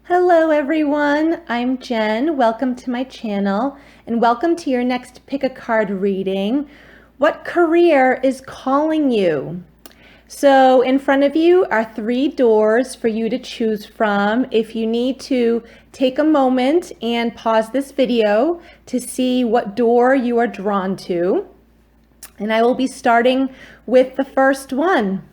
Hello everyone, I'm Jen. Welcome to my channel and welcome to your next pick a card reading. What career is calling you? So in front of you are 3 doors for you to choose from. If you need to take a moment and pause this video to see what door you are drawn to. And I will be starting with the first one.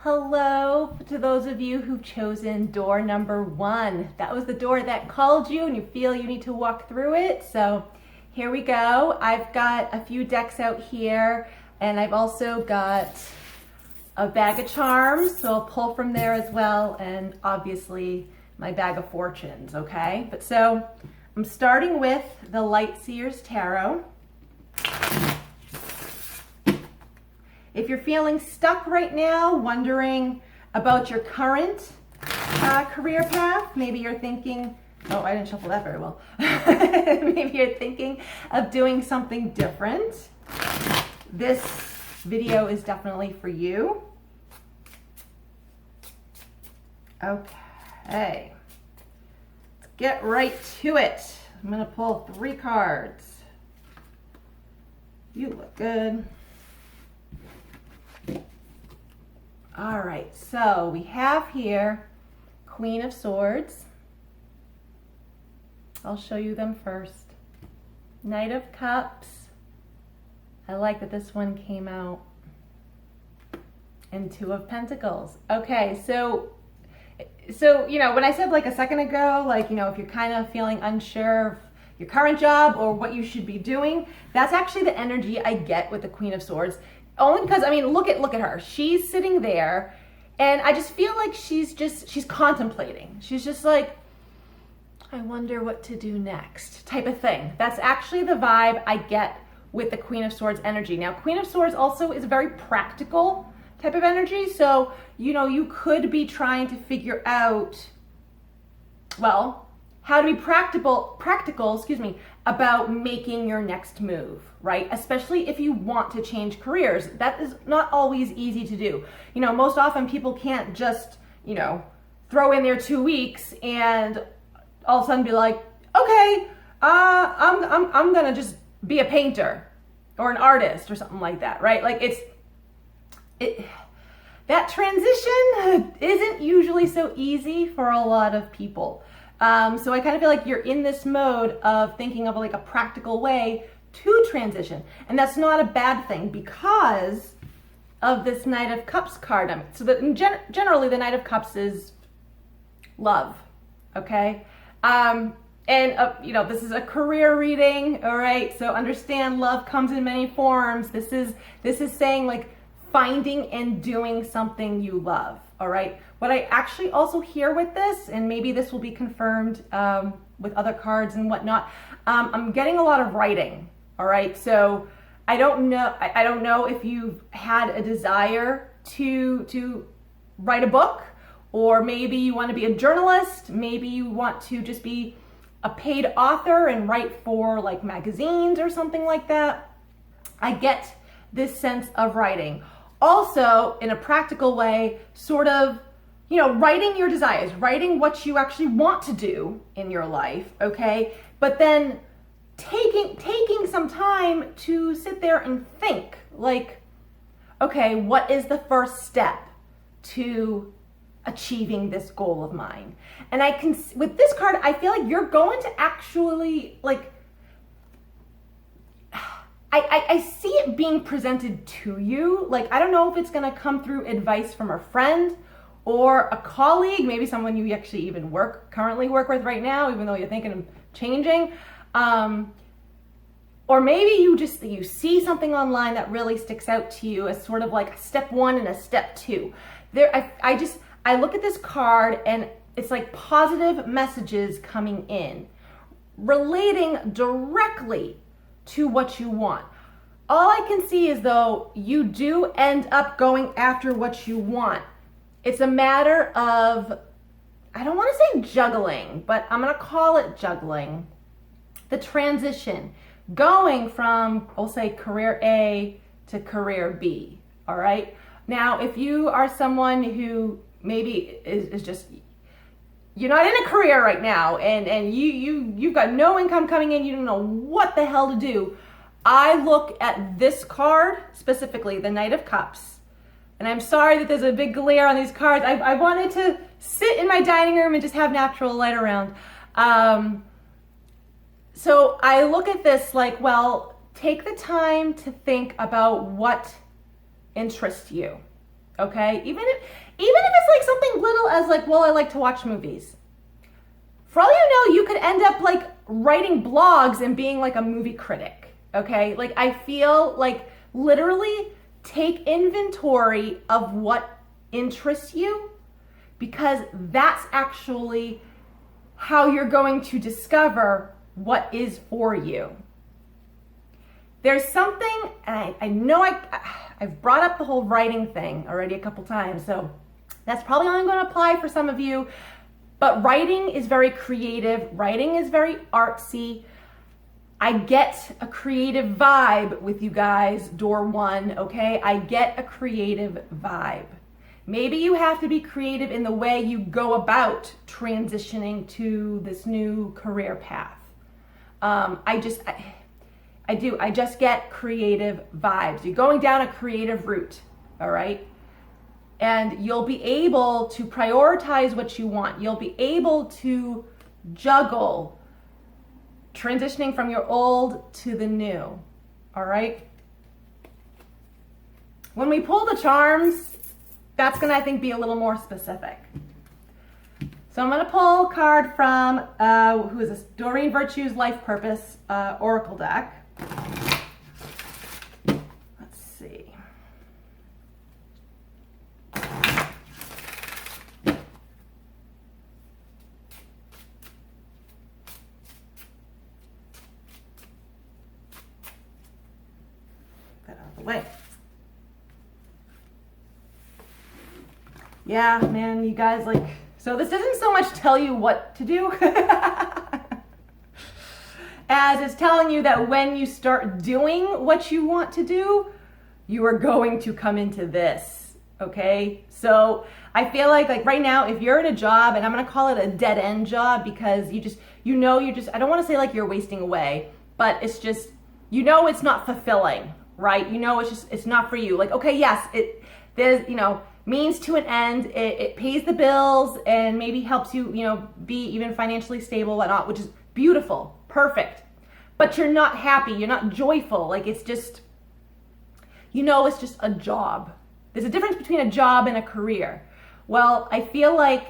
Hello to those of you who've chosen door number 1. That was the door that called you and you feel you need to walk through it. So here we go. I've got a few decks out here and I've also got a bag of charms. So I'll pull from there as well, and obviously my bag of fortunes, okay? But so I'm starting with the Light Seers Tarot. If you're feeling stuck right now, wondering about your current career path, maybe you're thinking, oh, I didn't shuffle that very well. Maybe you're thinking of doing something different. This video is definitely for you. Okay, let's get right to it. I'm gonna pull 3 cards. You look good. All right, so we have here Queen of Swords. I'll show you them first. Knight of Cups. I like that this one came out. And 2 of Pentacles. Okay, so you know, when I said like a second ago, like, you know, if you're kind of feeling unsure of your current job or what you should be doing, that's actually the energy I get with the Queen of Swords. Only because, I mean, look at her. She's sitting there and I just feel like she's contemplating. She's just like, I wonder what to do next type of thing. That's actually the vibe I get with the Queen of Swords energy. Now, Queen of Swords also is a very practical type of energy. So, you know, you could be trying to figure out, well, how to be practical, about making your next move, right? Especially if you want to change careers. That is not always easy to do. You know, most often people can't just, you know, throw in their 2 weeks and all of a sudden be like, okay, I'm gonna just be a painter or an artist or something like that, right? Like that transition isn't usually so easy for a lot of people. So I kind of feel like you're in this mode of thinking of like a practical way to transition. And that's not a bad thing because of this Knight of Cups card. So that generally the Knight of Cups is love, okay? You know, this is a career reading, all right? So understand love comes in many forms. This is saying like finding and doing something you love, all right? What I actually also hear with this, and maybe this will be confirmed with other cards and whatnot, I'm getting a lot of writing, all right? So I don't know if you've had a desire to write a book, or maybe you want to be a journalist, maybe you want to just be a paid author and write for like magazines or something like that. I get this sense of writing. Also, in a practical way, sort of, you know, writing your desires, writing what you actually want to do in your life, okay? But then taking some time to sit there and think, like, okay, what is the first step to achieving this goal of mine? And I can, with this card, I feel like you're going to actually, like, I see it being presented to you. Like, I don't know if it's gonna come through advice from a friend or a colleague, maybe someone you actually even currently work with right now, even though you're thinking of changing. Or maybe you see something online that really sticks out to you as sort of like a step 1 and a step 2. I look at this card and it's like positive messages coming in, relating directly to what you want. All I can see is though you do end up going after what you want. It's a matter of, I don't want to say juggling, but I'm going to call it juggling. The transition, going from, I'll say career A to career B, all right? Now, if you are someone who maybe is just, you're not in a career right now, and you've got no income coming in, you don't know what the hell to do, I look at this card specifically, the Knight of Cups. And I'm sorry that there's a big glare on these cards. I wanted to sit in my dining room and just have natural light around. So I look at this like, well, take the time to think about what interests you, okay? Even if it's like something little as like, well, I like to watch movies. For all you know, you could end up like writing blogs and being like a movie critic, okay? Like I feel like literally take inventory of what interests you, because that's actually how you're going to discover what is for you. There's something, and I know I've brought up the whole writing thing already a couple times, so that's probably only going to apply for some of you, but writing is very creative. Writing is very artsy. I get a creative vibe with you guys, door one, okay? I get a creative vibe. Maybe you have to be creative in the way you go about transitioning to this new career path. I just get creative vibes. You're going down a creative route, all right? And you'll be able to prioritize what you want. You'll be able to juggle transitioning from your old to the new, all right? When we pull the charms, that's gonna, I think, be a little more specific. So I'm gonna pull a card from, who is this? Doreen Virtue's Life Purpose Oracle deck. Let's see. Get that out of the way. Yeah, man, you guys, like, so this doesn't so much tell you what to do as it's telling you that when you start doing what you want to do, you are going to come into this, okay? So I feel like right now, if you're in a job, and I'm gonna call it a dead end job, because you're just, I don't wanna say like you're wasting away, but it's just, it's not fulfilling, right? It's not for you. Like, okay, yes, there's, means to an end. It pays the bills and maybe helps you, be even financially stable, whatnot, which is beautiful, perfect. But you're not happy, you're not joyful. Like it's just, it's just a job. There's a difference between a job and a career. Well, I feel like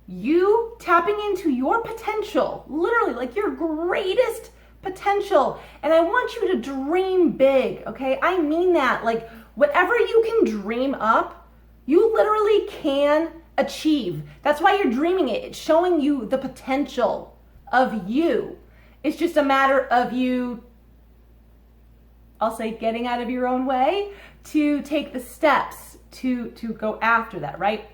you tapping into your potential, literally like your greatest potential. And I want you to dream big, okay? I mean that, like whatever you can dream up, you literally can achieve. That's why you're dreaming it. It's showing you the potential of you. It's just a matter of you, I'll say, getting out of your own way to take the steps to go after that, right?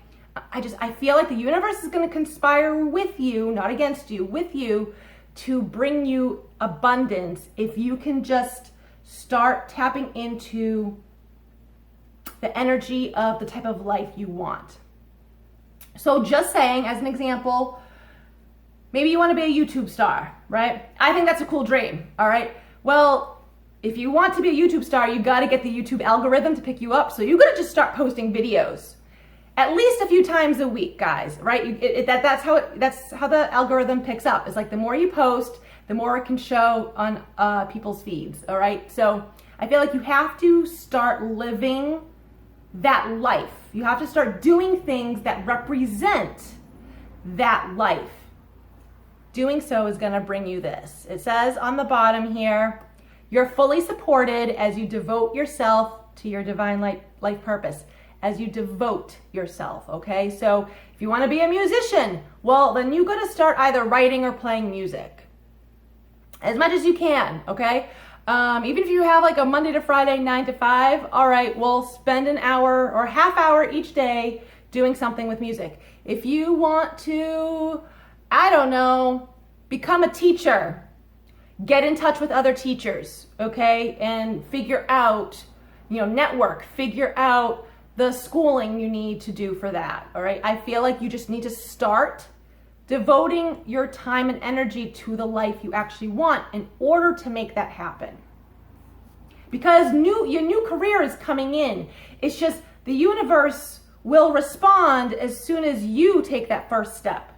I feel like the universe is going to conspire with you, not against you, with you to bring you abundance if you can just start tapping into the energy of the type of life you want. So just saying, as an example, maybe you want to be a YouTube star, right? I think that's a cool dream, all right? Well, if you want to be a YouTube star, you got to get the YouTube algorithm to pick you up. So you got to just start posting videos at least a few times a week, guys, right? That's how the algorithm picks up. It's like the more you post, the more it can show on people's feeds, all right? So I feel like you have to start living that life. You have to start doing things that represent that life. Doing so is going to bring you this. It says on the bottom here, you're fully supported as you devote yourself to your divine life purpose. As you devote yourself, okay? So if you want to be a musician, well, then you got to start either writing or playing music as much as you can, okay? Even if you have like a Monday to Friday, 9 to 5, all right, well, spend an hour or half hour each day doing something with music. If you want to, I don't know, become a teacher, get in touch with other teachers, okay? And figure out, network, figure out the schooling you need to do for that, all right? I feel like you just need to start devoting your time and energy to the life you actually want in order to make that happen. Because your new career is coming in. It's just the universe will respond as soon as you take that first step.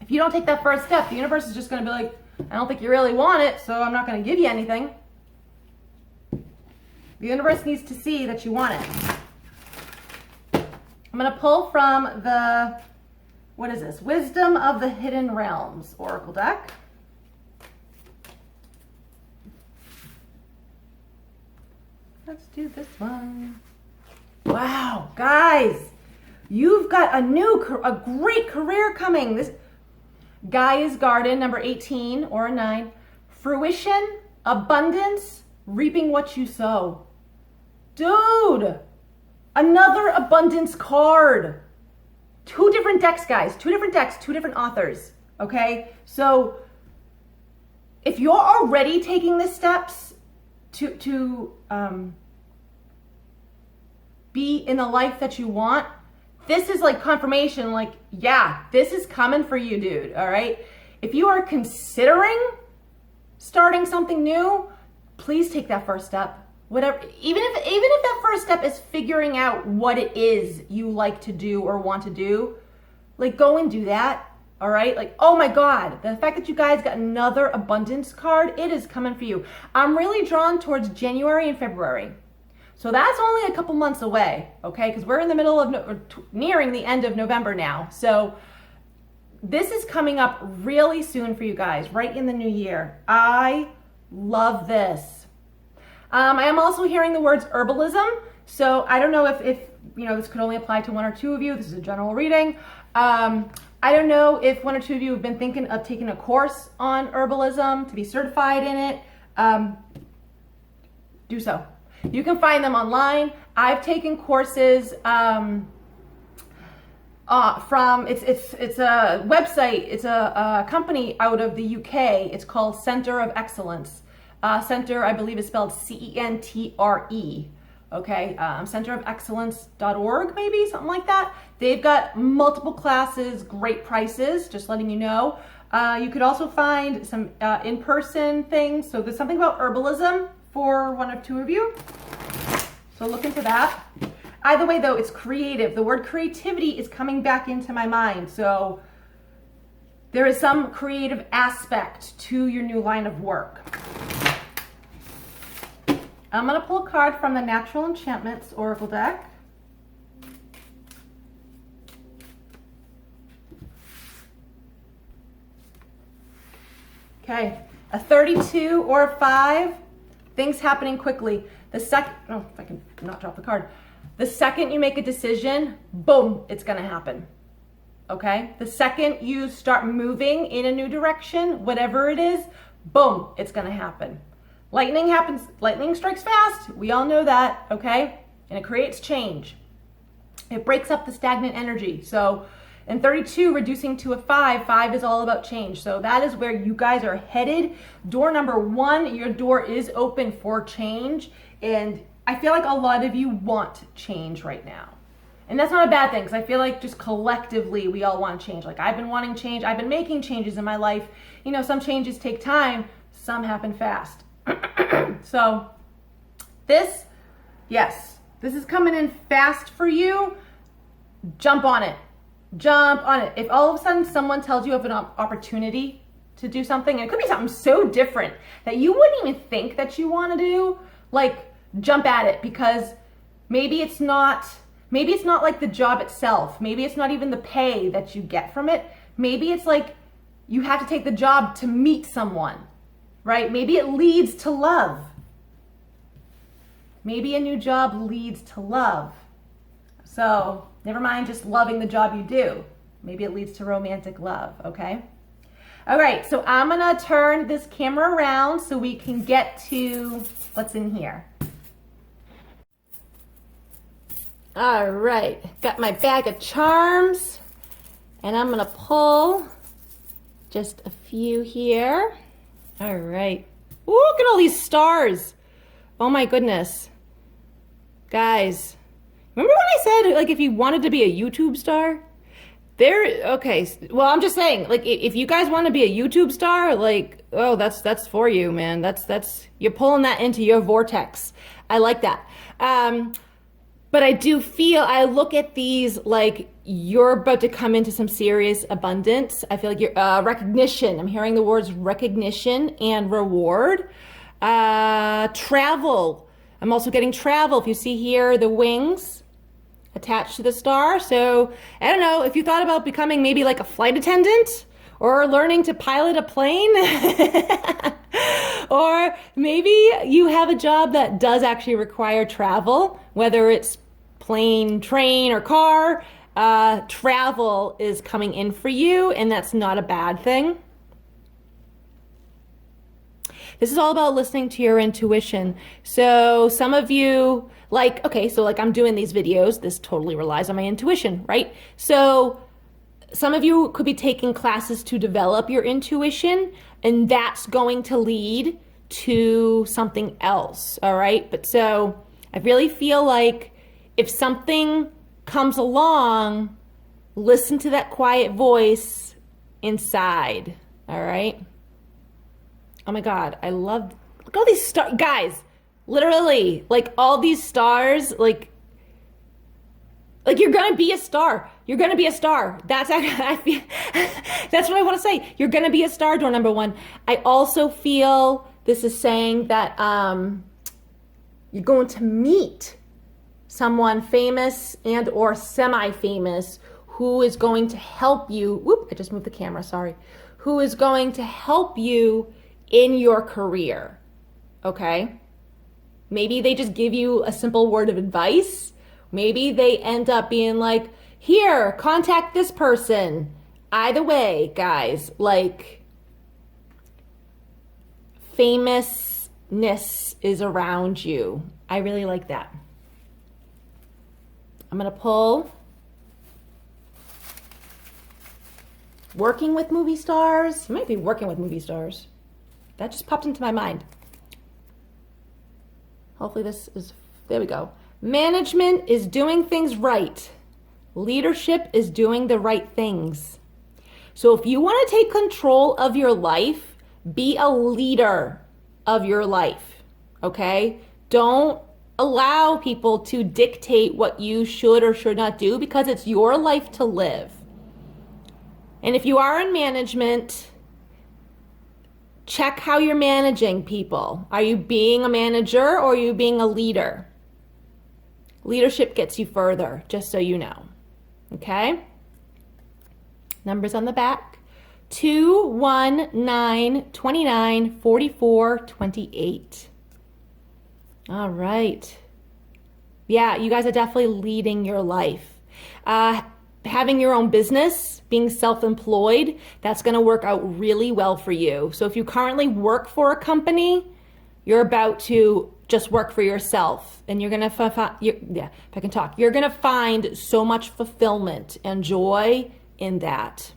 If you don't take that first step, the universe is just going to be like, I don't think you really want it, so I'm not going to give you anything. The universe needs to see that you want it. I'm going to pull from the, what is this? Wisdom of the Hidden Realms Oracle deck. Let's do this one. Wow, guys, you've got a great career coming. This Gaia's Garden, number 18 or a 9. Fruition, abundance, reaping what you sow. Dude, another abundance card. 2 different decks, guys. 2 different decks, 2 different authors. Okay? So if you're already taking the steps to be in the life that you want, this is like confirmation, like, yeah, this is coming for you, dude, all right? If you are considering starting something new, please take that first step. Whatever, even if that first step is figuring out what it is you like to do or want to do, like, go and do that, all right? Like, oh my God, the fact that you guys got another abundance card, it is coming for you. I'm really drawn towards January and February. So that's only a couple months away, okay? Because we're in the middle of, nearing the end of November now. So this is coming up really soon for you guys, right in the new year. I love this. I am also hearing the words herbalism. So I don't know if this could only apply to 1 or 2 of you. This is a general reading. I don't know if 1 or 2 of you have been thinking of taking a course on herbalism to be certified in it. Do so. You can find them online. I've taken courses from it's a website. It's a company out of the UK. It's called Center of Excellence. Center, I believe, is spelled CENTRE. Okay, centerofexcellence.org, maybe something like that. They've got multiple classes, great prices. Just letting you know. You could also find some in-person things. So there's something about herbalism for 1 or 2 of you. So look into that. Either way though, it's creative. The word creativity is coming back into my mind. So there is some creative aspect to your new line of work. I'm going to pull a card from the Natural Enchantments Oracle deck. Okay, a 32 or a 5. Things happening quickly. The second, oh, if I can not drop the card. The second you make a decision, boom, it's going to happen. Okay? The second you start moving in a new direction, whatever it is, boom, it's going to happen. Lightning happens, lightning strikes fast. We all know that, okay? And it creates change. It breaks up the stagnant energy. So in 32, reducing to a 5, 5 is all about change. So that is where you guys are headed. Door number 1, your door is open for change. And I feel like a lot of you want change right now. And that's not a bad thing, because I feel like just collectively we all want change. Like, I've been wanting change. I've been making changes in my life. You know, some changes take time. Some happen fast. So this, yes, this is coming in fast for you. Jump on it. Jump on it. If all of a sudden someone tells you of an opportunity to do something, and it could be something so different that you wouldn't even think that you want to do, like, jump at it, because maybe it's not like the job itself. Maybe it's not even the pay that you get from it. Maybe it's like you have to take the job to meet someone, right? Maybe it leads to love. Maybe a new job leads to love. So never mind just loving the job you do. Maybe it leads to romantic love, okay? All right, so I'm gonna turn this camera around so we can get to what's in here. All right, got my bag of charms, and I'm gonna pull just a few here. All right. Ooh, look at all these stars. Oh my goodness. Guys, remember when said, like, if you wanted to be a YouTube star, okay. Well, I'm just saying, like, if you guys want to be a YouTube star, like, oh, that's for you, man. You're pulling that into your vortex. I like that. But I look at these like you're about to come into some serious abundance. I feel like you're, recognition. I'm hearing the words recognition and reward. Travel. I'm also getting travel. If you see here, the wings attached to the star. So I don't know if you thought about becoming maybe like a flight attendant or learning to pilot a plane. Or maybe you have a job that does actually require travel, whether it's plane, train, or car. Travel is coming in for you, and that's not a bad thing. This is all about listening to your intuition. So some of you, like, okay, so like I'm doing these videos. This totally relies on my intuition, right? So some of you could be taking classes to develop your intuition, and that's going to lead to something else, all right? But so I really feel like if something comes along, listen to that quiet voice inside, all right? Oh my God, look at all these stars, guys, literally, like all these stars, like you're gonna be a star. You're gonna be a star. That's actually, that's what I want to say. You're gonna be a star, door number one. I also feel this is saying that you're going to meet someone famous and or semi-famous who is going to help you. Whoop! I just moved the camera. Sorry. Who is going to help you in your career? Okay. Maybe they just give you a simple word of advice. Maybe they end up being like, here, contact this person. Either way, guys, like famousness is around you. I really like that. I'm going to pull working with movie stars. You might be working with movie stars. That just popped into my mind. Hopefully there we go. Management is doing things right. Leadership is doing the right things. So if you want to take control of your life, be a leader of your life, okay? Don't allow people to dictate what you should or should not do because it's your life to live. And if you are in management, check how you're managing people. Are you being a manager or are you being a leader? Leadership gets you further, just so you know. Okay? Numbers on the back. 2, 1, 9, 29, 44, 28. All right. Yeah, you guys are definitely leading your life. Having your own business, being self-employed, that's going to work out really well for you. So if you currently work for a company, you're about to just work for yourself, and you're gonna you're gonna find so much fulfillment and joy in that.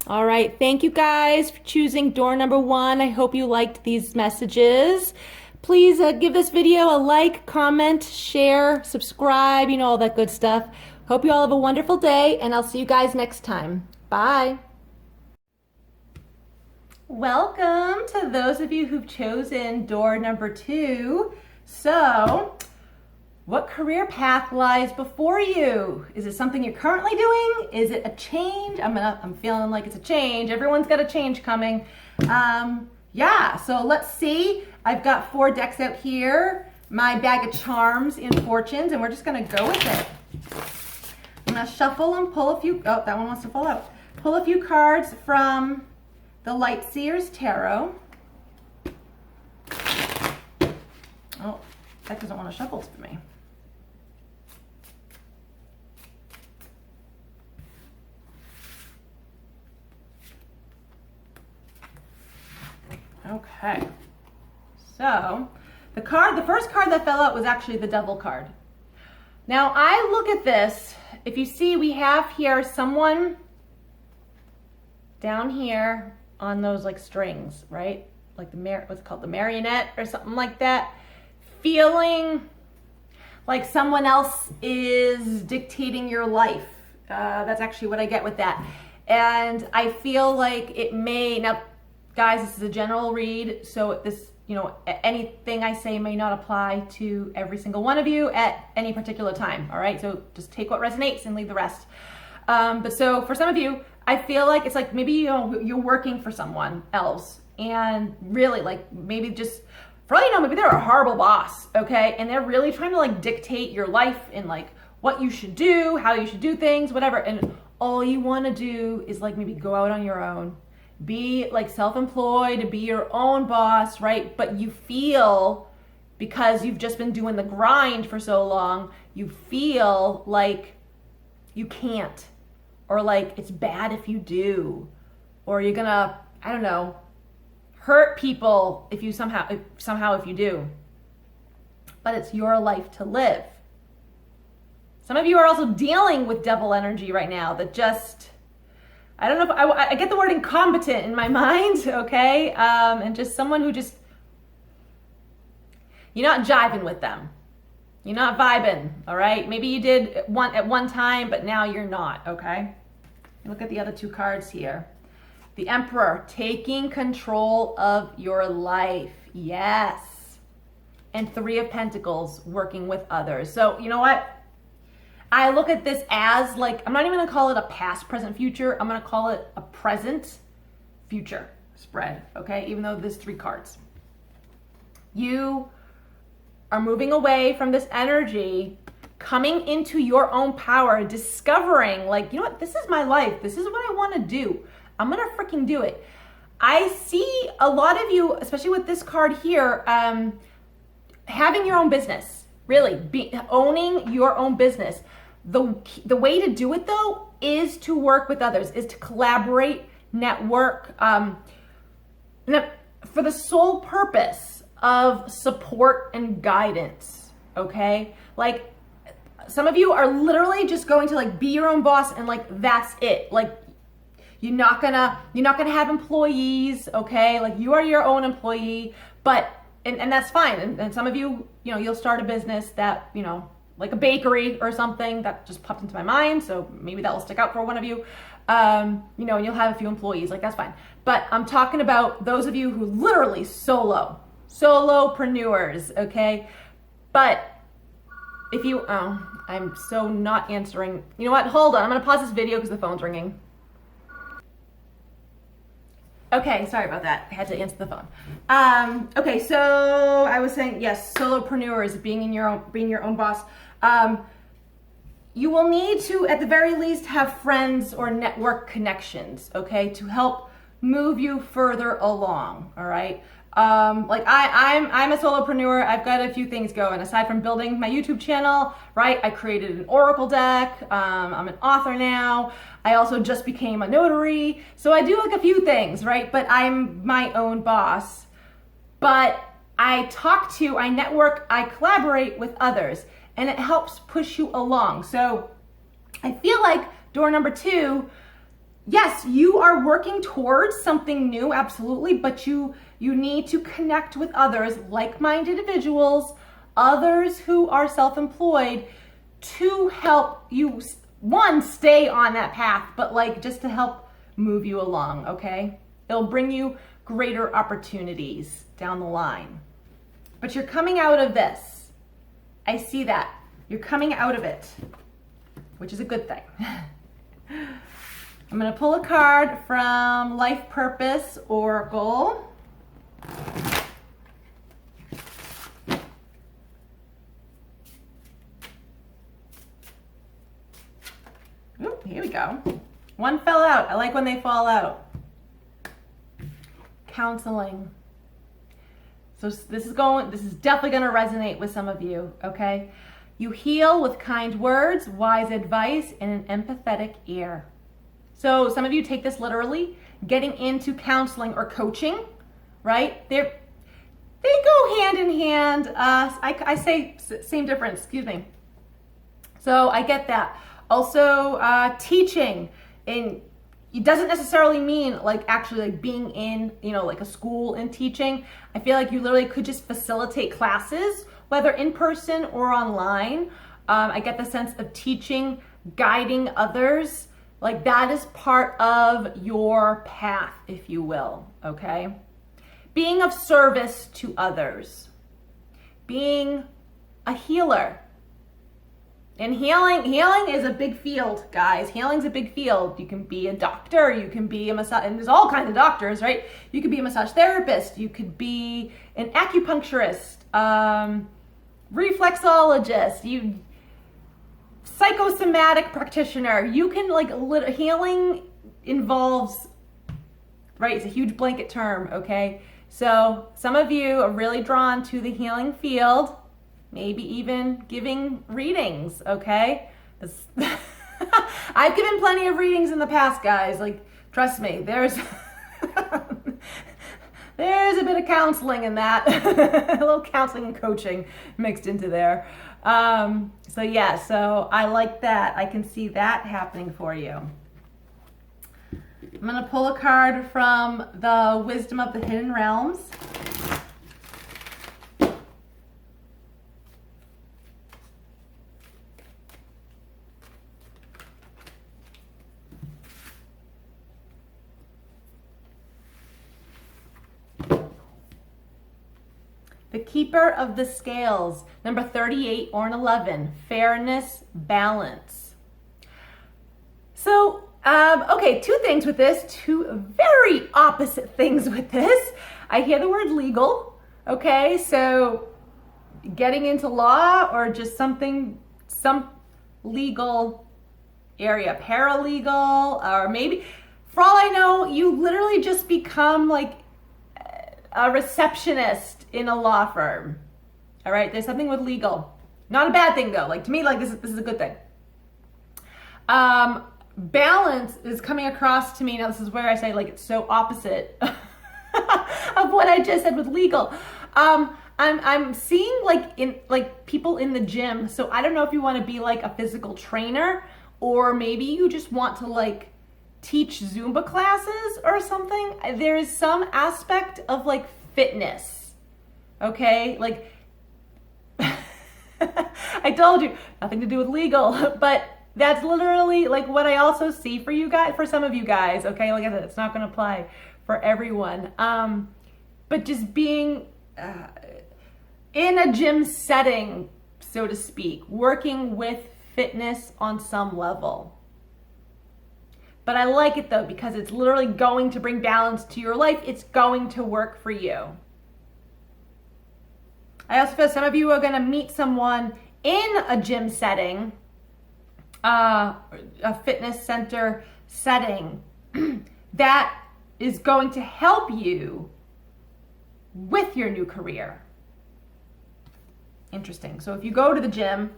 All right, thank you guys for choosing door number one. I hope you liked these messages. Please give this video a like, comment, share, subscribe, you know, all that good stuff. Hope you all have a wonderful day, and I'll see you guys next time. Bye. Welcome to those of you who've chosen door number 2. So, what career path lies before you? Is it something you're currently doing? Is it a change? I'm feeling like it's a change. Everyone's got a change coming. Yeah, so let's see. I've got 4 decks out here, my bag of charms in fortunes, and we're just gonna go with it. I'm gonna shuffle and pull a few, oh, that one wants to fall out. Pull a few cards from the Light Seers Tarot. Oh, that doesn't want to shuffle for me. Okay. So, the first card that fell out was actually the Devil card. Now, I look at this, if you see, we have here someone down here on those like strings, right? Like what's it called, the marionette or something like that. Feeling like someone else is dictating your life. That's actually what I get with that. And I feel like it may, now guys, this is a general read, so this, anything I say may not apply to every single one of you at any particular time, all right? So just take what resonates and leave the rest. But so for some of you, I feel like it's like maybe you're working for someone else, and really like maybe just, for all you know, maybe they're a horrible boss, okay? And they're really trying to like dictate your life and like what you should do, how you should do things, whatever. And all you want to do is like maybe go out on your own, be like self-employed, be your own boss, right? But you feel, because you've just been doing the grind for so long, you feel like you can't, or like it's bad if you do, or you're gonna, I don't know, hurt people if you somehow if you do. But it's your life to live. Some of you are also dealing with devil energy right now that just, I don't know if I get the word incompetent in my mind, okay? And just someone who just, you're not jiving with them. You're not vibing, all right? Maybe you did at one time, but now you're not, okay? Look at the other two cards here. The Emperor, taking control of your life. Yes. And Three of Pentacles, working with others. So you know what? I look at this as like, I'm not even gonna call it a past, present, future. I'm gonna call it a present, future spread, okay? Even though there's 3 cards. You are moving away from this energy, coming into your own power, discovering like, you know what, this is my life. This is what I wanna do. I'm gonna freaking do it. I see a lot of you, especially with this card here, having your own business, really owning your own business. The way to do it though is to work with others, is to collaborate, network, for the sole purpose of support and guidance, okay? Like some of you are literally just going to like be your own boss and like that's it. Like you're not gonna have employees, okay? Like you are your own employee, but and that's fine. And some of you, you'll start a business that, like a bakery or something that just popped into my mind. So maybe that will stick out for one of you. And you'll have a few employees, like that's fine. But I'm talking about those of you who literally solopreneurs, okay? But if you, I'm so not answering. You know what? Hold on. I'm going to pause this video because the phone's ringing. Okay, sorry about that. I had to answer the phone. Okay, so I was saying, yes, solopreneurs, being your own boss. You will need to, at the very least, have friends or network connections, okay, to help move you further along, all right? Like I'm a solopreneur. I've got a few things going aside from building my YouTube channel, right? I created an Oracle deck. I'm an author now. I also just became a notary. So I do like a few things, right? But I'm my own boss. But I network, I collaborate with others, and it helps push you along. So I feel like door number 2, yes, you are working towards something new, absolutely, but you need to connect with others, like-minded individuals, others who are self-employed, to help you, one, stay on that path, but like just to help move you along, okay? It'll bring you greater opportunities down the line. But you're coming out of this. I see that. You're coming out of it, which is a good thing. I'm going to pull a card from Life Purpose Oracle. Ooh, here we go. One fell out. I like when they fall out. Counseling. So this is definitely going to resonate with some of you, okay? You heal with kind words, wise advice, and an empathetic ear. So some of you take this literally, getting into counseling or coaching, right? They go hand in hand. I say same difference, excuse me. So I get that. Also, teaching, and it doesn't necessarily mean like actually like being in, like a school and teaching. I feel like you literally could just facilitate classes whether in person or online. I get the sense of teaching, guiding others. Like that is part of your path, if you will, okay? Being of service to others. Being a healer. And healing is a big field, guys. Healing's a big field. You can be a doctor, you can be a massage, and there's all kinds of doctors, right? You could be a massage therapist, you could be an acupuncturist, reflexologist, psychosomatic practitioner. You can healing involves, right? It's a huge blanket term, okay? So some of you are really drawn to the healing field. Maybe even giving readings, okay? I've given plenty of readings in the past, guys. Like, trust me, there's there's a bit of counseling in that. A little counseling and coaching mixed into there. So yeah, so I like that. I can see that happening for you. I'm gonna pull a card from the Wisdom of the Hidden Realms. The Keeper of the Scales, number 38 or an 11, fairness, balance. So, okay, two things with this, two very opposite things with this. I hear the word legal, okay? So getting into law or just some legal area, paralegal, or maybe, for all I know, you literally just become like a receptionist in a law firm. All right, there's something with legal. Not a bad thing though. Like to me, like this is a good thing. Balance is coming across to me. Now this is where I say like it's so opposite of what I just said with legal. I'm seeing like people in the gym. So I don't know if you want to be like a physical trainer or maybe you just want to like teach Zumba classes or something. There is some aspect of like fitness, okay? Like, I told you, nothing to do with legal, but that's literally like what I also see for you guys, for some of you guys, okay? Like I said, it's not gonna apply for everyone. But just being in a gym setting, so to speak, working with fitness on some level. But I like it though, because it's literally going to bring balance to your life. It's going to work for you. I also feel some of you are going to meet someone in a gym setting, a fitness center setting that is going to help you with your new career. Interesting. So if you go to the gym,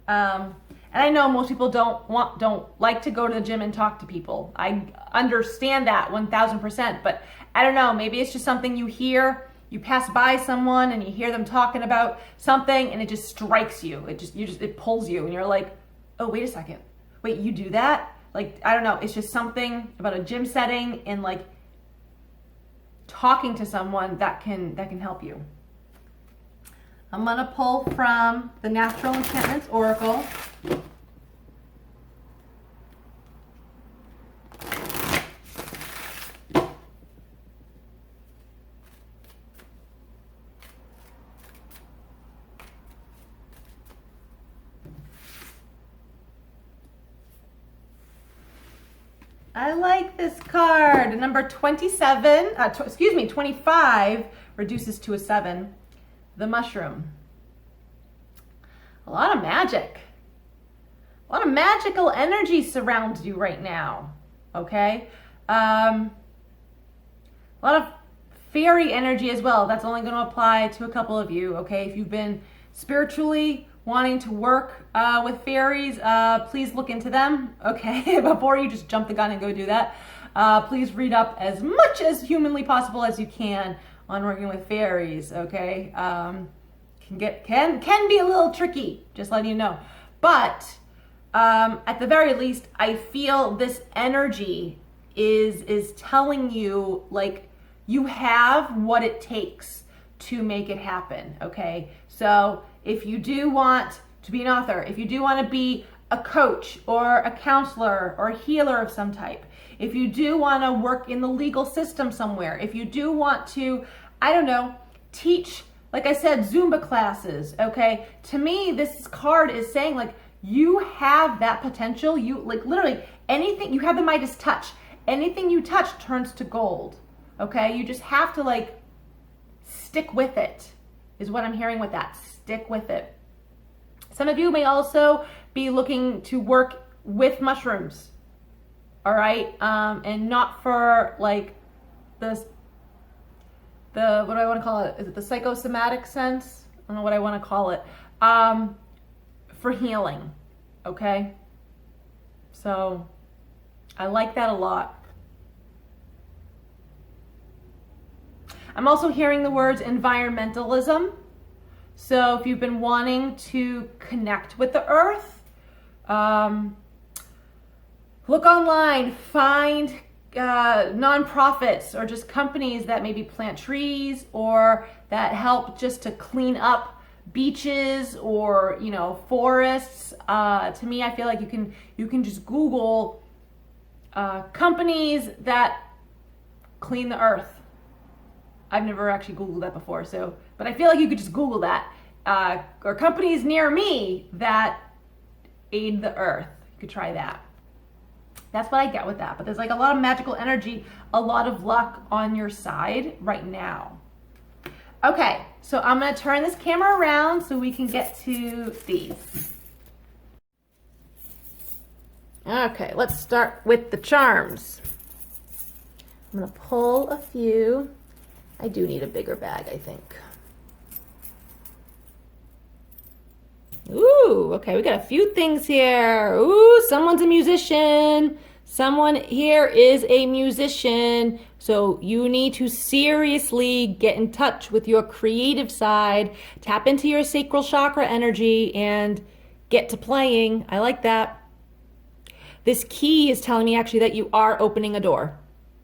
and I know most people don't like to go to the gym and talk to people. I understand that 1000%, but I don't know, maybe it's just something you hear, you pass by someone and you hear them talking about something and it just strikes you. It pulls you and you're like, oh, wait a second. Wait, you do that? Like, I don't know. It's just something about a gym setting and like talking to someone that can help you. I'm going to pull from the Natural Enchantments Oracle. I like this card. Number 25 reduces to a 7. The mushroom. A lot of magic. A lot of magical energy surrounds you right now. Okay? A lot of fairy energy as well. That's only going to apply to a couple of you. Okay? If you've been spiritually wanting to work with fairies, please look into them. Okay? Before you just jump the gun and go do that. Please read up as much as humanly possible as you can on working with fairies, okay? Can be a little tricky, just letting you know. But at the very least, I feel this energy is telling you like you have what it takes to make it happen, okay? So if you do want to be an author, if you do want to be a coach or a counselor or a healer of some type, if you do want to work in the legal system somewhere, if you do want to, I don't know, teach, like I said, Zumba classes, okay? To me, this card is saying like, you have that potential. You like literally anything, you have the Midas touch. Anything you touch turns to gold, okay? You just have to like stick with it is what I'm hearing with that. Stick with it. Some of you may also be looking to work with mushrooms, all right? And not for like the what do I want to call it? Is it the psychosomatic sense? I don't know what I want to call it. For healing, okay? So I like that a lot. I'm also hearing the words environmentalism. So if you've been wanting to connect with the earth, look online, find nonprofits or just companies that maybe plant trees or that help just to clean up beaches or, you know, forests. To me, I feel like you can just Google companies that clean the earth. I've never actually Googled that before, but I feel like you could just Google that. Or companies near me that aid the earth. You could try that. That's what I get with that. But there's like a lot of magical energy, a lot of luck on your side right now. Okay, so I'm going to turn this camera around so we can get to these. Okay, let's start with the charms. I'm going to pull a few. I do need a bigger bag, I think. Ooh, okay, we got a few things here. Ooh, someone's a musician. Someone here is a musician. So you need to seriously get in touch with your creative side, tap into your sacral chakra energy, and get to playing. I like that. This key is telling me actually that you are opening a door.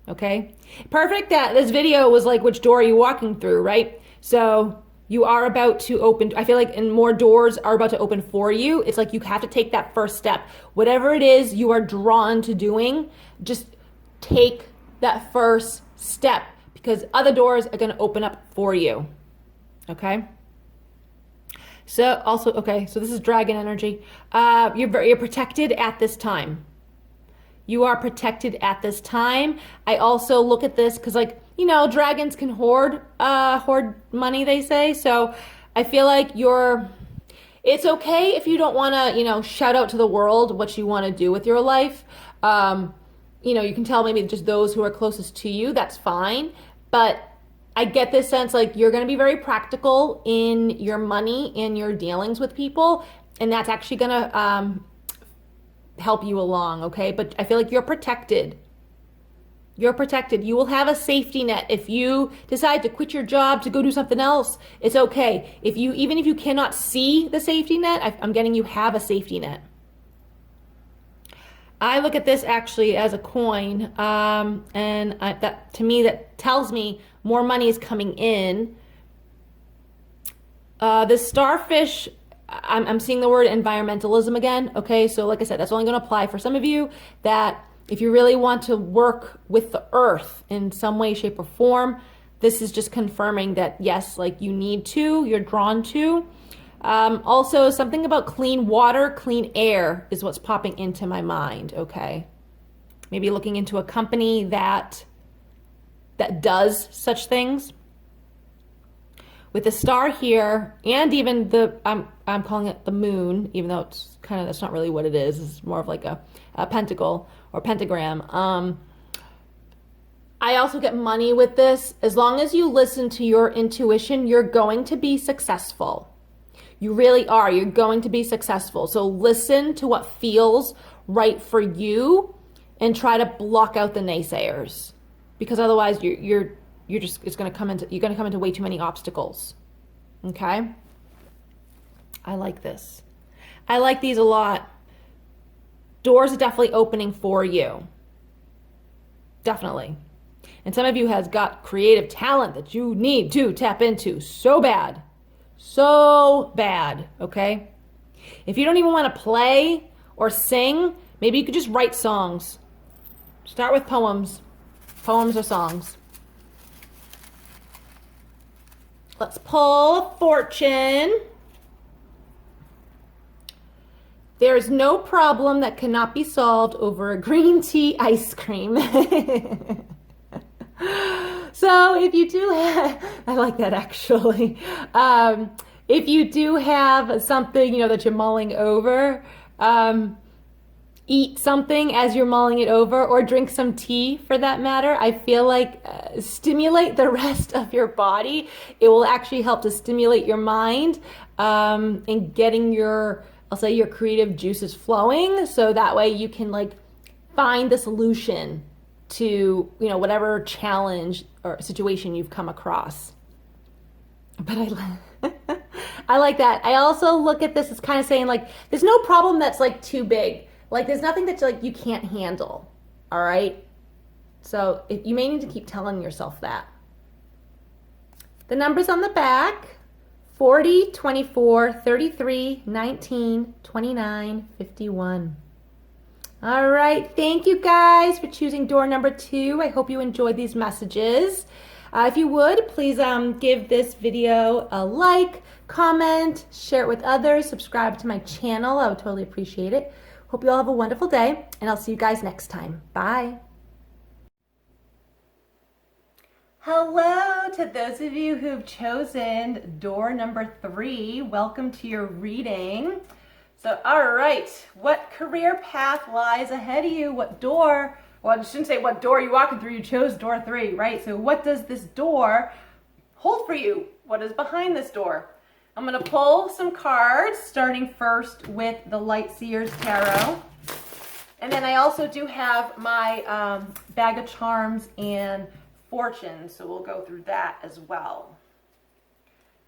Okay? Perfect that this video was like, which door are you walking through, right? So you are about to open, I feel like, and more doors are about to open for you. It's like you have to take that first step. Whatever it is you are drawn to doing, just take that first step because other doors are going to open up for you. Okay? So also, okay, so this is dragon energy. You're protected at this time. You are protected at this time. I also look at this because, like, you know, dragons can hoard money, they say. So I feel like it's okay if you don't want to, you know, shout out to the world what you want to do with your life. You know, you can tell maybe just those who are closest to you, that's fine. But I get this sense like you're going to be very practical in your money and your dealings with people. And that's actually going to help you along, okay? But I feel like you're protected. You're protected. You will have a safety net. If you decide to quit your job to go do something else, it's okay. Even if you cannot see the safety net, I'm getting you have a safety net. I look at this actually as a coin, and that to me that tells me more money is coming in. The starfish, I'm seeing the word environmentalism again. Okay, so like I said, that's only going to apply for some of you that if you really want to work with the earth in some way, shape, or form, this is just confirming that yes, like you need to, you're drawn to. Also, something about clean water, clean air is what's popping into my mind, okay? Maybe looking into a company that does such things. With the star here, and even I'm calling it the moon, even though it's that's not really what it is. It's more of like a pentacle or pentagram. I also get money with this. As long as you listen to your intuition, you're going to be successful. You really are. You're going to be successful. So listen to what feels right for you and try to block out the naysayers, because otherwise you're going to come into way too many obstacles. Okay? I like this. I like these a lot. Doors are definitely opening for you. Definitely. And some of you has got creative talent that you need to tap into so bad. so bad, okay? If you don't even want to play or sing, maybe you could just write songs. Start with poems. Poems or songs. Let's pull fortune. There is no problem that cannot be solved over a green tea ice cream. So if you do have, I like that actually. If you do have something, that you're mulling over, eat something as you're mulling it over, or drink some tea for that matter. I feel like stimulate the rest of your body. It will actually help to stimulate your mind and getting your creative juices flowing. So that way you can find the solution to, whatever challenge or situation you've come across. But I like that. I also look at this as kind of saying there's no problem that's too big. There's nothing that you can't handle. All right. So you may need to keep telling yourself that. The numbers on the back: 40, 24, 33, 19, 29, 51. All right. Thank you guys for choosing door number 2. I hope you enjoyed these messages. If you would, please give this video a like, comment, share it with others, subscribe to my channel. I would totally appreciate it. Hope you all have a wonderful day, and I'll see you guys next time. Bye. Hello to those of you who've chosen door number 3. Welcome to your reading. So, all right, what career path lies ahead of you? What door? Well, I shouldn't say what door you're walking through. You chose door 3, right? So what does this door hold for you? What is behind this door? I'm going to pull some cards, starting first with the Light Seers Tarot. And then I also do have my bag of charms and fortune, so we'll go through that as well.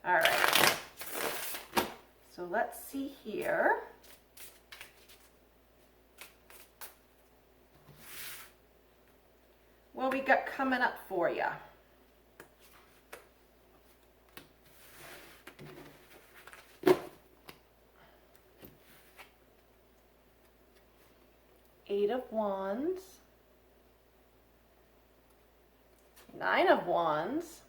All right. So let's see here. What we got coming up for you? Eight of Wands, 9 of Wands.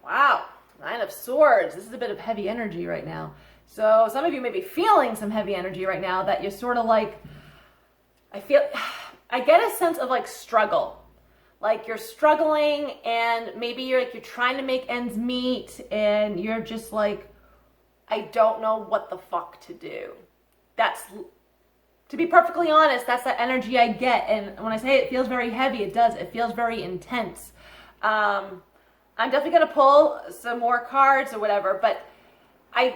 Wow, 9 of Swords. This is a bit of heavy energy right now. So some of you may be feeling some heavy energy right now that you're sort of I get a sense of struggle. You're struggling, and maybe you're trying to make ends meet, and you're just I don't know what the fuck to do. That's, to be perfectly honest, that's the energy I get. And when I say it feels very heavy, it does. It feels very intense. I'm definitely going to pull some more cards or whatever, but I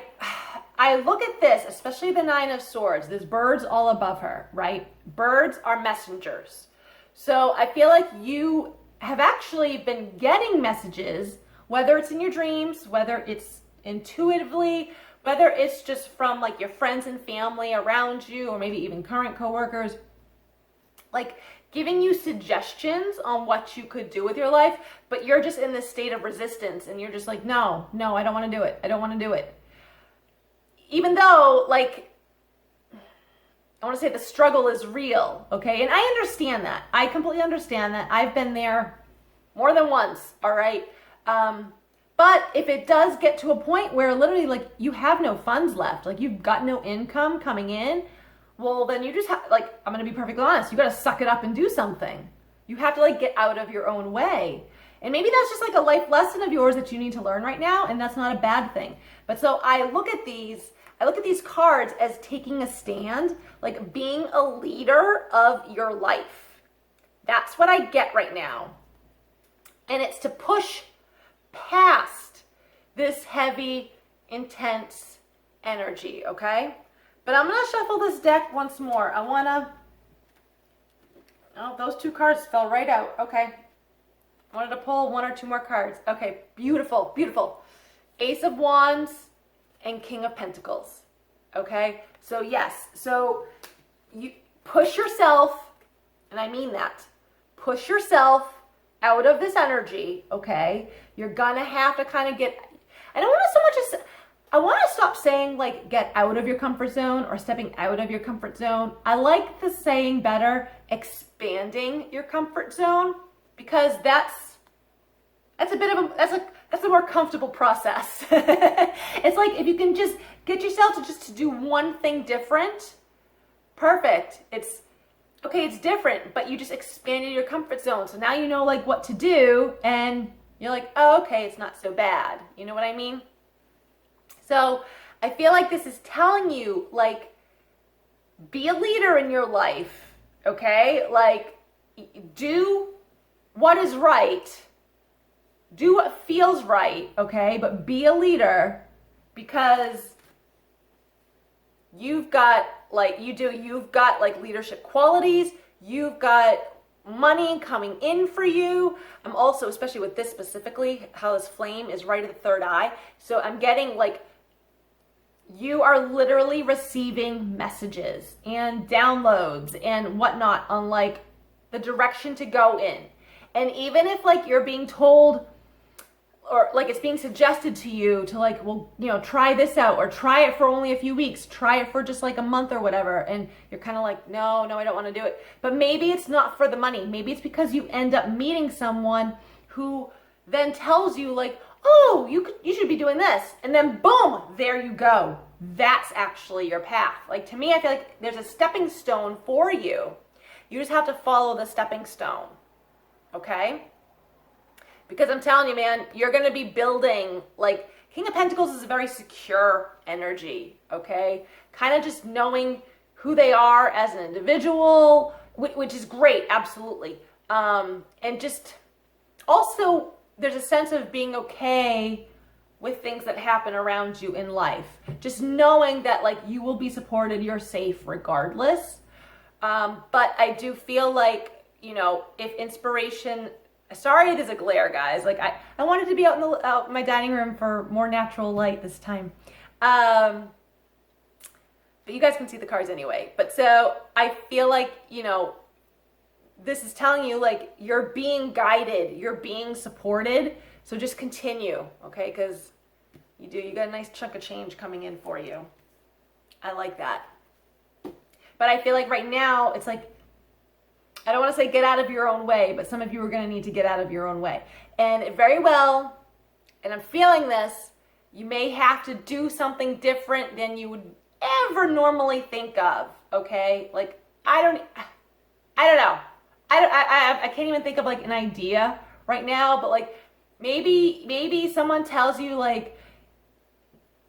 look at this, especially the 9 of Swords. There's birds all above her, right? Birds are messengers. So I feel like you have actually been getting messages, whether it's in your dreams, whether it's intuitively, whether it's just from your friends and family around you, or maybe even current coworkers, giving you suggestions on what you could do with your life, but you're just in this state of resistance, and you're just no, I don't want to do it. I don't want to do it. Even though, I want to say the struggle is real, okay? And I understand that. I completely understand that. I've been there more than once, all right? But if it does get to a point where literally you have no funds left, you've got no income coming in, well, then you just have, I'm going to be perfectly honest, you got to suck it up and do something. You have to get out of your own way. And maybe that's just a life lesson of yours that you need to learn right now, and that's not a bad thing. But so I look at these cards as taking a stand, being a leader of your life. That's what I get right now. And it's to push past this heavy, intense energy, okay? But I'm going to shuffle this deck once more. Oh, those 2 cards fell right out. Okay. I wanted to pull 1 or 2 more cards. Okay, beautiful, beautiful. Ace of Wands and King of Pentacles. Okay? So yes, so you push yourself, and I mean that. Push yourself out of this energy, okay, you're gonna have to kind of get, I don't want to so much as, I want to stop saying like get out of your comfort zone or stepping out of your comfort zone. I like the saying better, expanding your comfort zone, because that's a bit of a, that's a more comfortable process. It's like if you can just get yourself to do one thing different, perfect. It's okay, it's different, but you just expanded your comfort zone. So now you know like what to do, and you're like, oh, okay, it's not so bad. You know what I mean? So I feel like this is telling you, like, be a leader in your life, okay? Like, do what is right. Do what feels right, okay? But be a leader, because you've got, like, you've got, like, leadership qualities. You've got money coming in for you. I'm also, especially with this specifically, how this flame is right at the third eye. So I'm getting, like, you are literally receiving messages and downloads and whatnot on like the direction to go in. And even if like you're being told, or like it's being suggested to you to like, well, you know, try this out, or try it for only a few weeks, try it for just like a month or whatever. And you're kind of like, no, I don't want to do it. But maybe it's not for the money. Maybe it's because you end up meeting someone who then tells you like, oh, you should be doing this. And then boom, there you go. That's actually your path. Like to me, I feel like there's a stepping stone for you. You just have to follow the stepping stone. Okay? Because I'm telling you, man, you're going to be building, like, King of Pentacles is a very secure energy. Okay? Kind of just knowing who they are as an individual, which is great. Absolutely. And just also, there's a sense of being okay with things that happen around you in life. Just knowing that like you will be supported, you're safe regardless. But I do feel like, you know, if inspiration, sorry there's a glare, guys. Like I wanted to be out in my dining room for more natural light this time. But you guys can see the cards anyway. But so I feel like, you know, this is telling you like you're being guided, you're being supported. So just continue, okay? Because you got a nice chunk of change coming in for you. I like that. But I feel like right now it's like, I don't want to say get out of your own way, but some of you are going to need to get out of your own way. And very well, and I'm feeling this, you may have to do something different than you would ever normally think of, okay? Like, I don't know. I can't even think of like an idea right now, but like maybe someone tells you like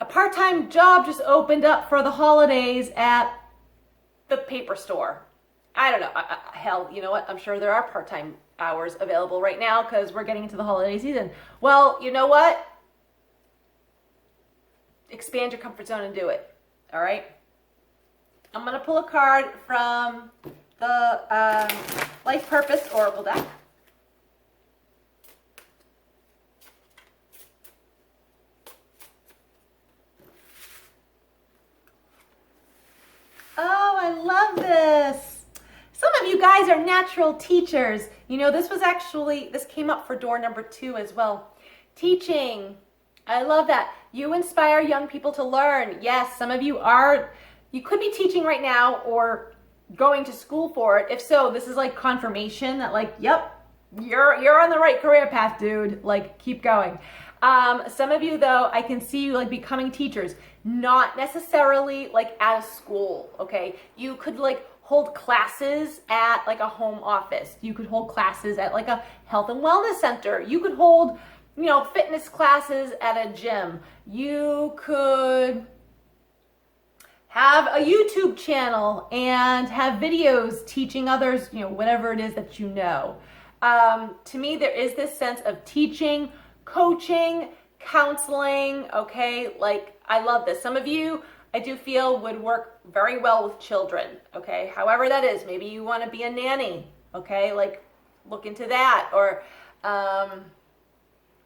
a part-time job just opened up for the holidays at the paper store. I don't know. Hell, you know what? I'm sure there are part-time hours available right now because we're getting into the holiday season. Well, you know what? Expand your comfort zone and do it. All right? I'm going to pull a card from the Life Purpose Oracle deck. Oh, I love this. Some of you guys are natural teachers. You know, this came up for door number 2 as well. Teaching. I love that. You inspire young people to learn. Yes, some of you could be teaching right now or going to school for it. If so, this is like confirmation that like, yep, you're on the right career path, dude. Like, keep going. Some of you though, I can see you like becoming teachers, not necessarily like at a school, okay? You could like hold classes at like a home office. You could hold classes at like a health and wellness center. You could hold, you know, fitness classes at a gym. You could have a YouTube channel and have videos teaching others, you know, whatever it is that you know. To me, there is this sense of teaching, coaching, counseling, okay? Like, I love this. Some of you, I do feel, would work very well with children, okay? However that is. Maybe you want to be a nanny, okay? Like, look into that. Or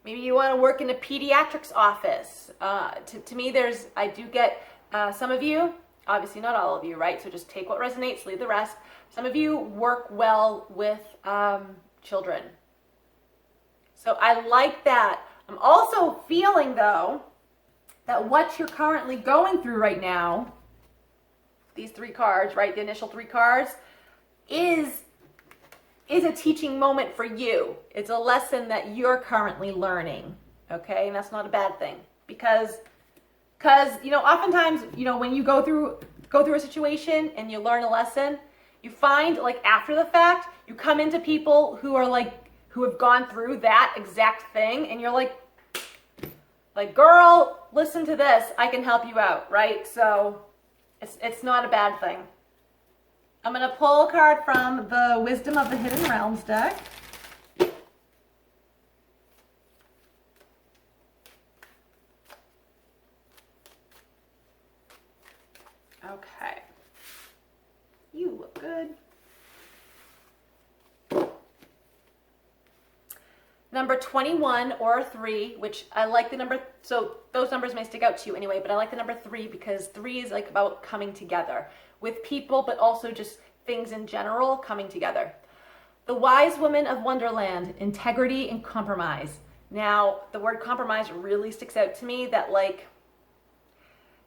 maybe you want to work in a pediatrics office. To me, I do get some of you, obviously not all of you, right? So just take what resonates, leave the rest. Some of you work well with children, So I like that. I'm also feeling, though, that what you're currently going through right now, these 3 cards, right, the initial 3 cards, is a teaching moment for you. It's a lesson that you're currently learning, okay? And that's not a bad thing, because you know, oftentimes, you know, when you go through a situation and you learn a lesson, you find, like, after the fact, you come into people who are like, who have gone through that exact thing, and you're like, girl, listen to this, I can help you out, right? So it's not a bad thing. I'm going to pull a card from the Wisdom of the Hidden Realms deck. Okay. You look good. Number 21 or 3, which I like the number, so those numbers may stick out to you anyway, but I like the number 3 because 3 is like about coming together with people, but also just things in general coming together. The Wise Woman of Wonderland, integrity and compromise. Now, the word compromise really sticks out to me, that like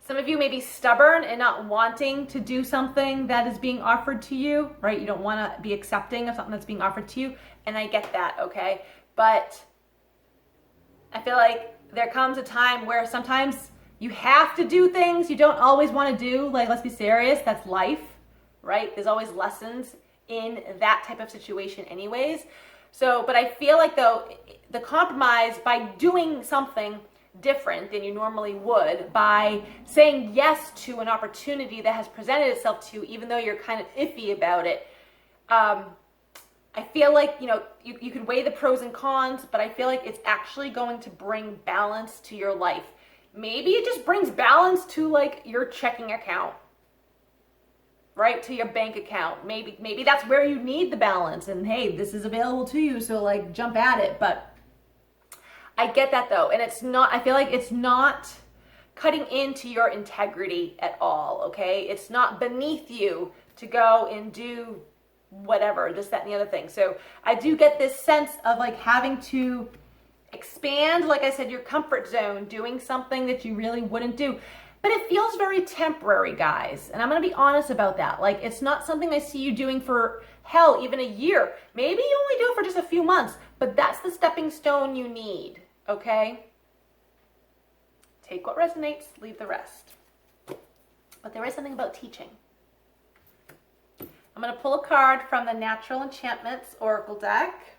some of you may be stubborn and not wanting to do something that is being offered to you, right? You don't want to be accepting of something that's being offered to you, and I get that, okay? But I feel like there comes a time where sometimes you have to do things you don't always want to do. Like, let's be serious, that's life, right? There's always lessons in that type of situation anyways. So, but I feel like, though, the compromise by doing something different than you normally would, by saying yes to an opportunity that has presented itself to you, even though you're kind of iffy about it, I feel like, you know, you can weigh the pros and cons, but I feel like it's actually going to bring balance to your life. Maybe it just brings balance to, like, your checking account, right? To your bank account. Maybe that's where you need the balance, and hey, this is available to you, so like jump at it. But I get that, though, and it's not, I feel like it's not cutting into your integrity at all, okay? It's not beneath you to go and do whatever, this, that, and the other thing. So I do get this sense of like having to expand, like I said, your comfort zone, doing something that you really wouldn't do. But it feels very temporary, guys. And I'm going to be honest about that. Like, it's not something I see you doing for, hell, even a year. Maybe you only do it for just a few months, but that's the stepping stone you need, okay? Take what resonates, leave the rest. But there is something about teaching. I'm going to pull a card from the Natural Enchantments Oracle deck.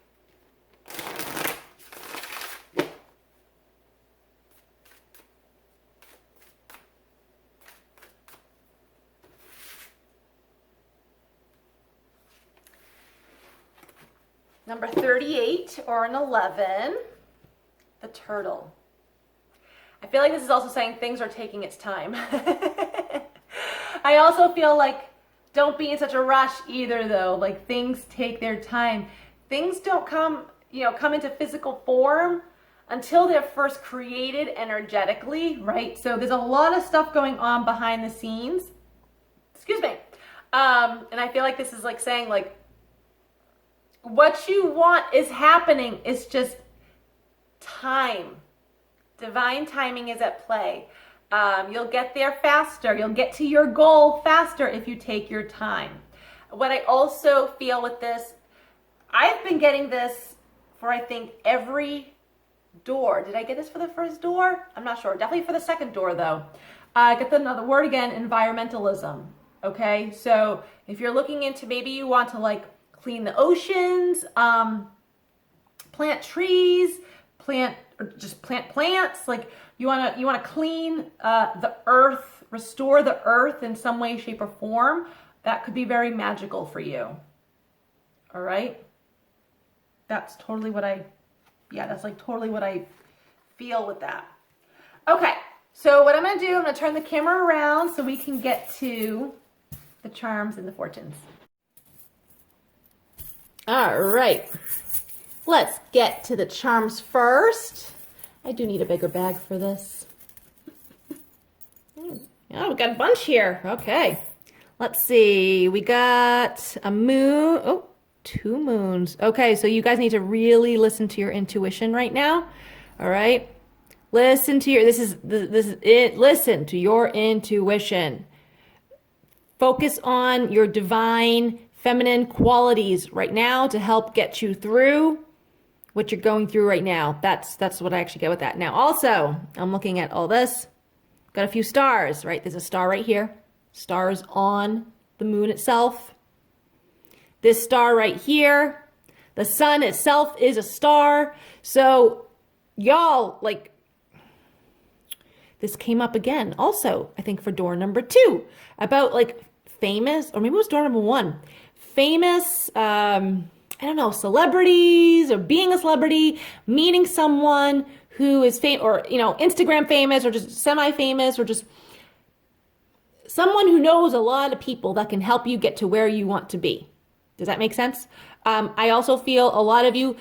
Number 38 or an 11, the Turtle. I feel like this is also saying things are taking its time. I also feel like don't be in such a rush either, though. Like, things take their time. Things don't come into physical form until they're first created energetically, right? So there's a lot of stuff going on behind the scenes. Excuse me. And I feel like this is like saying, like, what you want is happening. It's just time. Divine timing is at play. You'll get there faster. You'll get to your goal faster if you take your time. What I also feel with this, I've been getting this for, I think, every door. Did I get this for the first door? I'm not sure. Definitely for the second door, though. I get the word again, environmentalism. Okay, so if you're looking into, maybe you want to like clean the oceans, plant trees, plant plants, like you want to clean the earth, restore the earth in some way, shape, or form. That could be very magical for you. All right, that's totally what that's like totally what I feel with that. Okay, so what I'm going to do, I'm going to turn the camera around so we can get to the charms and the fortunes. All right, let's get to the charms first. I do need a bigger bag for this. Oh, we got a bunch here. Okay, let's see. We got a moon. Oh, 2 moons. Okay, so you guys need to really listen to your intuition right now. All right? Listen to your, this is it. Listen to your intuition. Focus on your divine feminine qualities right now to help get you through what you're going through right now. That's what I actually get with that. Now, also, I'm looking at all this. Got a few stars, right? There's a star right here. Stars on the moon itself. This star right here. The sun itself is a star. So, y'all, like, this came up again also, I think, for door number 2. About, like, famous, or maybe it was door number 1. Famous, I don't know, celebrities or being a celebrity, meeting someone who is famous, or, you know, Instagram famous or just semi-famous, or just someone who knows a lot of people that can help you get to where you want to be. Does that make sense? I also feel a lot of you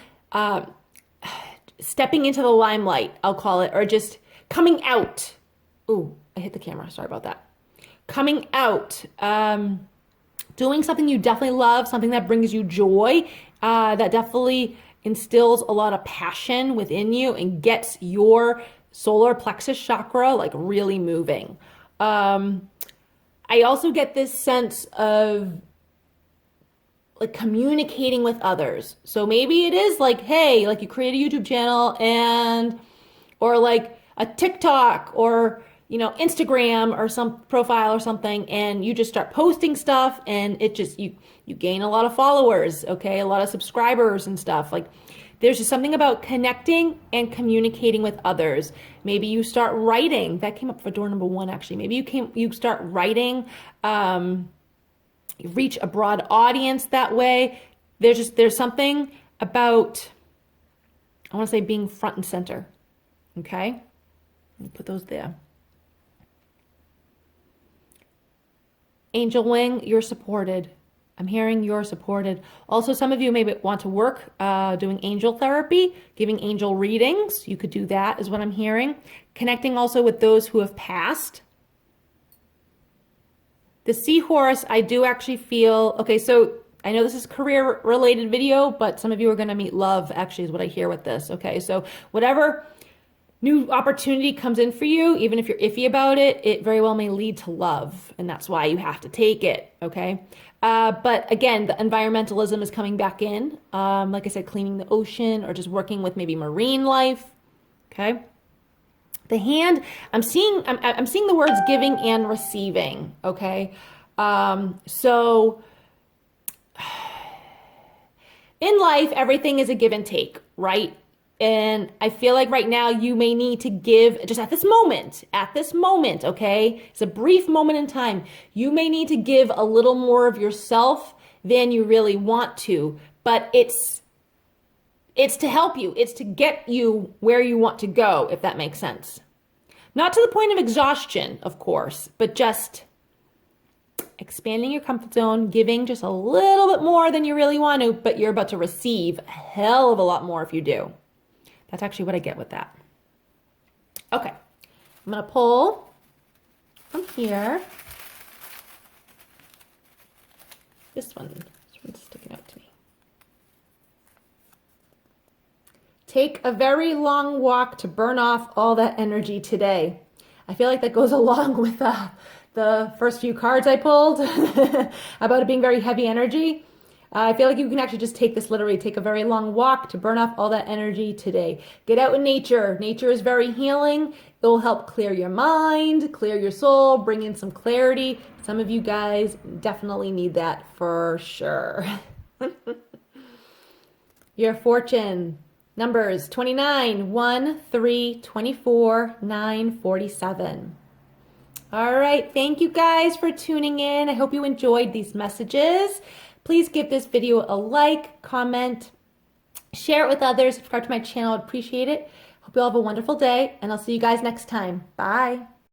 stepping into the limelight, I'll call it, or just coming out. Ooh, I hit the camera. Sorry about that. Coming out. Doing something you definitely love, something that brings you joy, that definitely instills a lot of passion within you and gets your solar plexus chakra like really moving. I also get this sense of like communicating with others. So maybe it is like, hey, like you create a YouTube channel or like a TikTok or, you know, Instagram or some profile or something, and you just start posting stuff, and it just, you gain a lot of followers, okay? A lot of subscribers and stuff. Like there's just something about connecting and communicating with others. Maybe you start writing. That came up for door number 1, actually. Maybe you start writing, reach a broad audience that way. There's something about, I want to say, being front and center, okay? Let me put those there. Angel wing, you're supported. I'm hearing you're supported. Also, some of you may want to work doing angel therapy, giving angel readings. You could do that, is what I'm hearing. Connecting also with those who have passed. The seahorse, I do actually feel, okay, so I know this is career related video, but some of you are going to meet love, actually, is what I hear with this. Okay, so whatever new opportunity comes in for you, even if you're iffy about it, it very well may lead to love. And that's why you have to take it, okay? But again, the environmentalism is coming back in. Like I said, cleaning the ocean or just working with maybe marine life, okay? The hand, I'm seeing the words giving and receiving, okay? So in life, everything is a give and take, right? And I feel like right now you may need to give, just at this moment, okay? It's a brief moment in time. You may need to give a little more of yourself than you really want to, but it's to help you. It's to get you where you want to go, if that makes sense. Not to the point of exhaustion, of course, but just expanding your comfort zone, giving just a little bit more than you really want to, but you're about to receive a hell of a lot more if you do. That's actually what I get with that. Okay, I'm gonna pull from here. This one's sticking out to me. Take a very long walk to burn off all that energy today. I feel like that goes along with the first few cards I pulled about it being very heavy energy. I feel like you can actually just take this literally, take a very long walk to burn off all that energy today. Get out in nature. Nature is very healing. It will help clear your mind, clear your soul, bring in some clarity. Some of you guys definitely need that for sure. Your fortune numbers 29, 1, 3, 24, 9, 47. All right, thank you guys for tuning in. I hope you enjoyed these messages. Please give this video a like, comment, share it with others, subscribe to my channel. I'd appreciate it. Hope you all have a wonderful day, and I'll see you guys next time. Bye.